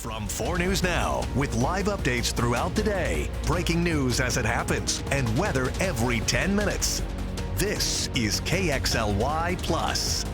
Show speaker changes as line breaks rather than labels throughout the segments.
From 4 News Now, with live updates throughout the day, breaking news as it happens, and weather every 10 minutes. This is KXLY Plus.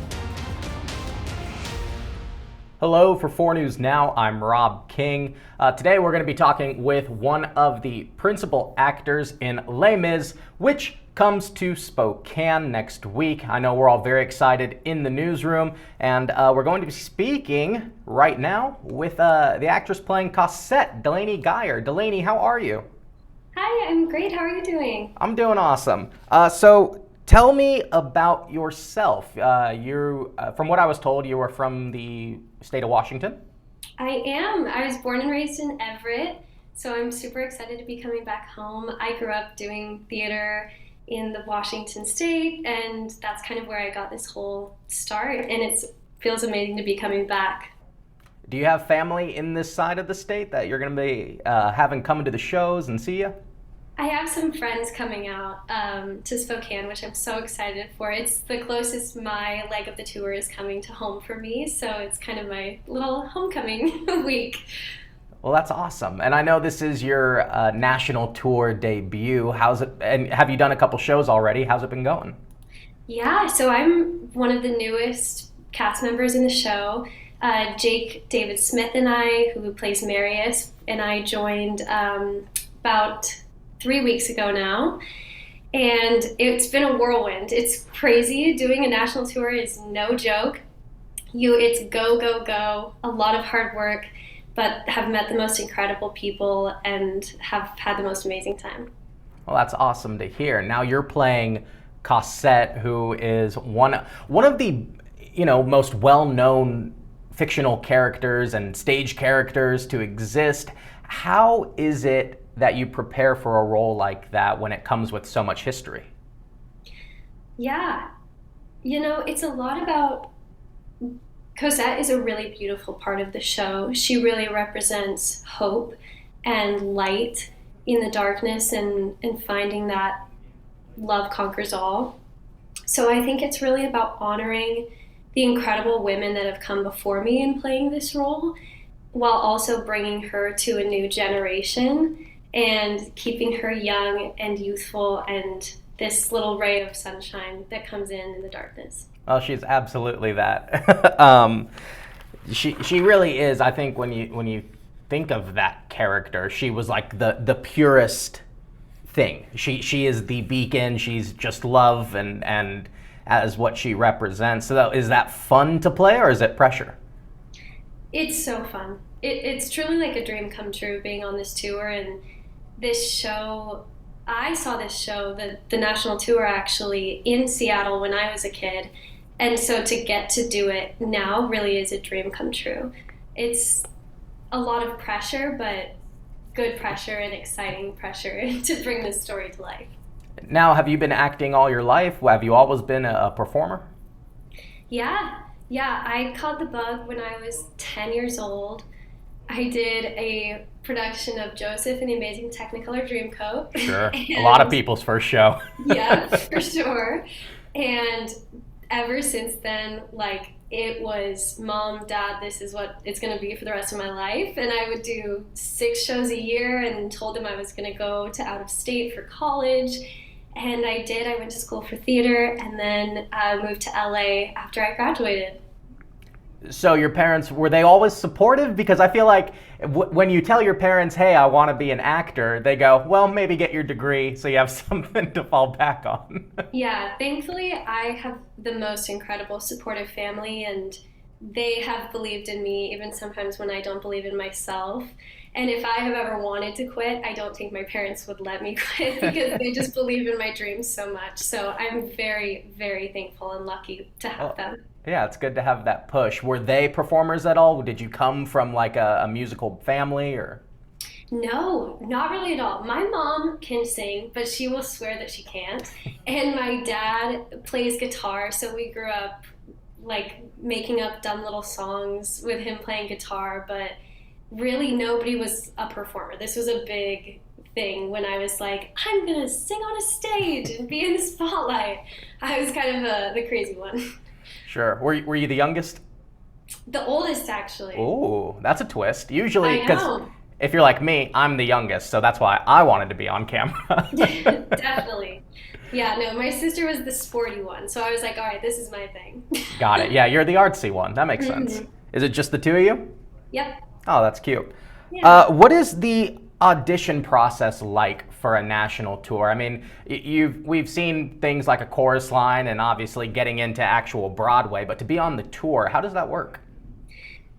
Hello, for 4 News Now, I'm Rob King. Today we're going to be talking with one of the principal actors in Les Mis, which comes to Spokane next week. I know we're all very excited in the newsroom, and we're going to be speaking right now with the actress playing Cosette, Delaney Guyer. Delaney, how are you?
Hi, I'm great. How are you doing?
I'm doing awesome. So tell me about yourself. From what I was told, you were from the state of Washington?
I am. I was born and raised in Everett, so I'm super excited to be coming back home. I grew up doing theater in the Washington state, and that's kind of where I got this whole start, and it feels amazing to be coming back.
Do you have family in this side of the state that you're going to be having come to the shows and see you?
I have some friends coming out to Spokane, which I'm so excited for. It's the closest my leg of the tour is coming to home for me, so it's kind of my little homecoming week.
Well, that's awesome. And I know this is your national tour debut. How's it? And have you done a couple shows already? How's it been going?
Yeah, so I'm one of the newest cast members in the show. Jake David Smith and I, who plays Marius, and I joined about 3 weeks ago now. And it's been a whirlwind. It's crazy. Doing a national tour is no joke. It's go, go, go, a lot of hard work, but have met the most incredible people and have had the most amazing time.
Well, that's awesome to hear. Now you're playing Cosette, who is one of the most well-known fictional characters and stage characters to exist. How is it that you prepare for a role like that when it comes with so much history?
Yeah, it's a lot about. Cosette is a really beautiful part of the show. She really represents hope and light in the darkness and finding that love conquers all. So I think it's really about honoring the incredible women that have come before me in playing this role, while also bringing her to a new generation and keeping her young and youthful and this little ray of sunshine that comes in the darkness.
Well, she's absolutely that. She really is. I think when you think of that character, she was like the purest thing. She is the beacon. She's just love and as what she represents. So is that fun to play, or is it pressure?
It's so fun. It's truly like a dream come true being on this tour and this show. I saw this show, the national tour, actually in Seattle when I was a kid. And so to get to do it now really is a dream come true. It's a lot of pressure, but good pressure and exciting pressure to bring this story to life.
Now, have you been acting all your life? Have you always been a performer?
Yeah. I caught the bug when I was 10 years old. I did a production of Joseph and the Amazing Technicolor Dreamcoat.
Sure. A lot of people's first show.
Yeah, for sure. And ever since then, it was, Mom, Dad, this is what it's going to be for the rest of my life. And I would do 6 shows a year and told them I was going to go to out of state for college. And I did. I went to school for theater and then moved to LA after I graduated.
So your parents, were they always supportive? Because I feel like when you tell your parents, hey, I want to be an actor, they go, well, maybe get your degree so you have something to fall back on.
Yeah, thankfully I have the most incredible supportive family, and they have believed in me even sometimes when I don't believe in myself. And if I have ever wanted to quit, I don't think my parents would let me quit because they just believe in my dreams so much. So I'm very, very thankful and lucky to have them.
Yeah, it's good to have that push. Were they performers at all? Did you come from like a musical family or?
No, not really at all. My mom can sing, but she will swear that she can't. And my dad plays guitar, so we grew up making up dumb little songs with him playing guitar, but really nobody was a performer. This was a big thing when I was like, I'm gonna sing on a stage and be in the spotlight. I was kind of the crazy one.
Sure. Were you the youngest?
The oldest, actually.
Ooh, that's a twist. Usually,
I
because
know.
if you're like me, I'm the youngest, so that's why I wanted to be on camera.
Definitely. Yeah, no, my sister was the sporty one, so I was like, all right, this is my thing.
Got it. Yeah, you're the artsy one. That makes sense.
Mhm.
Is it just the two of you?
Yep.
Oh, that's cute.
Yeah.
What is the audition process like for a national tour? I mean, we've seen things like a chorus line and obviously getting into actual Broadway, but to be on the tour, how does that work?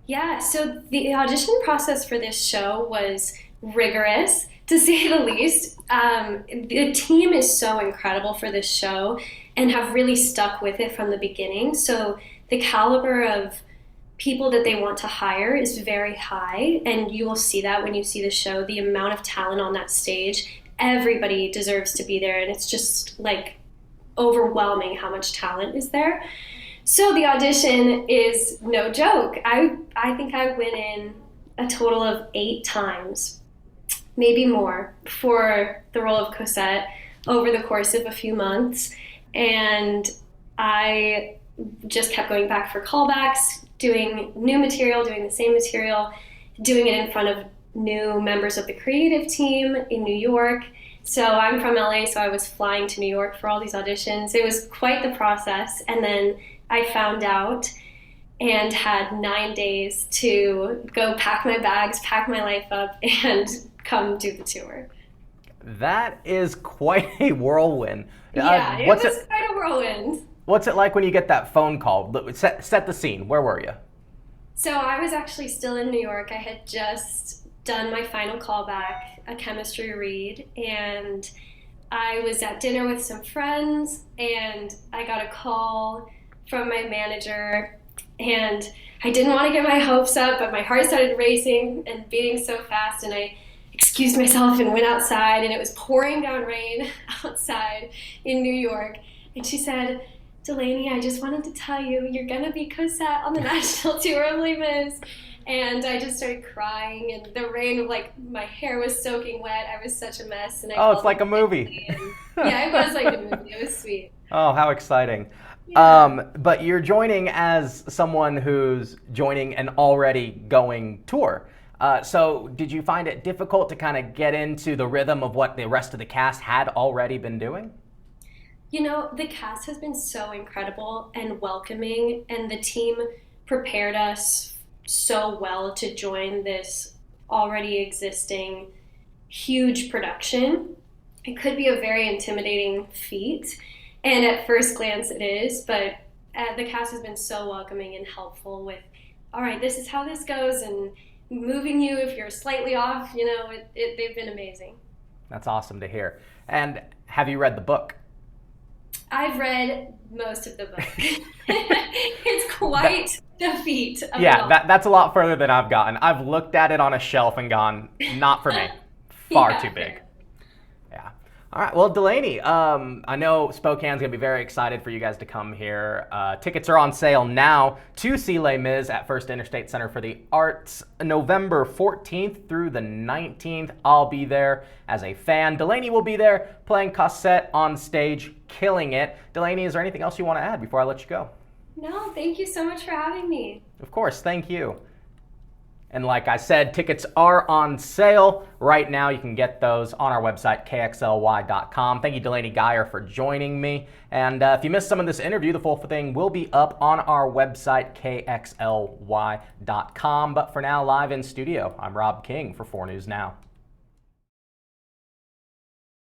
Yeah, so the audition process for this show was rigorous, to say the least. The team is so incredible for this show and have really stuck with it from the beginning. So the caliber of people that they want to hire is very high, and you will see that when you see the show. The amount of talent on that stage, everybody deserves to be there, and it's just like overwhelming how much talent is there. So the audition is no joke. I think I went in a total of 8 times, maybe more, for the role of Cosette over the course of a few months. And I just kept going back for callbacks, doing new material, doing the same material, doing it in front of new members of the creative team in New York. So I'm from LA, so I was flying to New York for all these auditions. It was quite the process. And then I found out and had 9 days to go pack my bags, pack my life up, and come do the tour.
That is quite a whirlwind.
Yeah, it was quite a whirlwind.
What's it like when you get that phone call? Set the scene. Where were you?
So I was actually still in New York. I had just done my final callback, a chemistry read, and I was at dinner with some friends, and I got a call from my manager, and I didn't want to get my hopes up, but my heart started racing and beating so fast, and I excused myself and went outside, and it was pouring down rain outside in New York, and she said, "Delaney, I just wanted to tell you, you're gonna be Cosette on the national tour of Les Mis." And I just started crying, and the rain, like, my hair was soaking wet. I was such a mess. And
Oh, it's like a movie.
Yeah, it was like a movie. It was sweet.
Oh, how exciting.
Yeah.
But you're joining as someone who's joining an already going tour. So did you find it difficult to kind of get into the rhythm of what the rest of the cast had already been doing?
You know, the cast has been so incredible and welcoming, and the team prepared us so well to join this already existing huge production. It could be a very intimidating feat, and at first glance it is, but the cast has been so welcoming and helpful with, all right, this is how this goes, and moving you if you're slightly off, you know, they've been amazing.
That's awesome to hear. And have you read the book?
I've read most of the book. It's quite the feat of it
Yeah,
all.
that's a lot further than I've gotten. I've looked at it on a shelf and gone, not for me. Far
Yeah,
too big.
fair.
Yeah. All right. Well, Delaney, I know Spokane's going to be very excited for you guys to come here. Tickets are on sale now to see Les Mis at First Interstate Center for the Arts, November 14th through the 19th. I'll be there as a fan. Delaney will be there playing Cosette on stage, killing it. Delaney, is there anything else you want to add before I let you go?
No, thank you so much for having me.
Of course. Thank you. And like I said, tickets are on sale right now. You can get those on our website, kxly.com. Thank you, Delaney Guyer, for joining me. And if you missed some of this interview, the full thing will be up on our website, kxly.com. But for now, live in studio, I'm Rob King for 4 News Now.